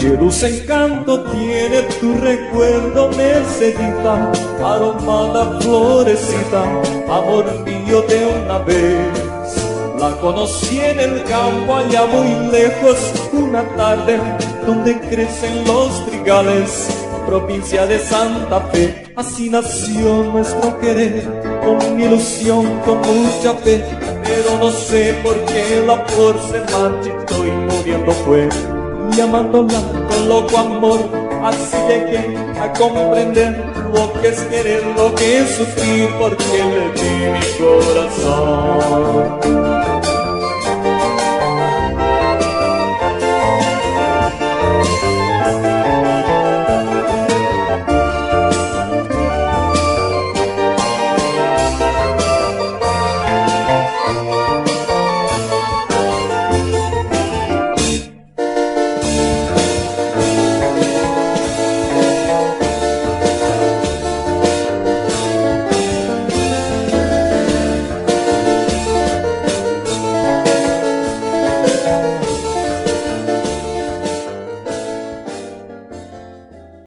Qué dulce encanto tiene tu recuerdo, Mercedita, aromada florecita, amor mío de una vez. La conocí en el campo allá muy lejos, una tarde donde crecen los trigales, provincia de Santa Fe. Así nació nuestro querer, con ilusión, con mucha fe, pero no sé por qué la flor se marchitó y muriendo fue. Y amándola con loco amor, así llegué a comprender lo que es querer, lo que es sufrir, porque le di mi corazón.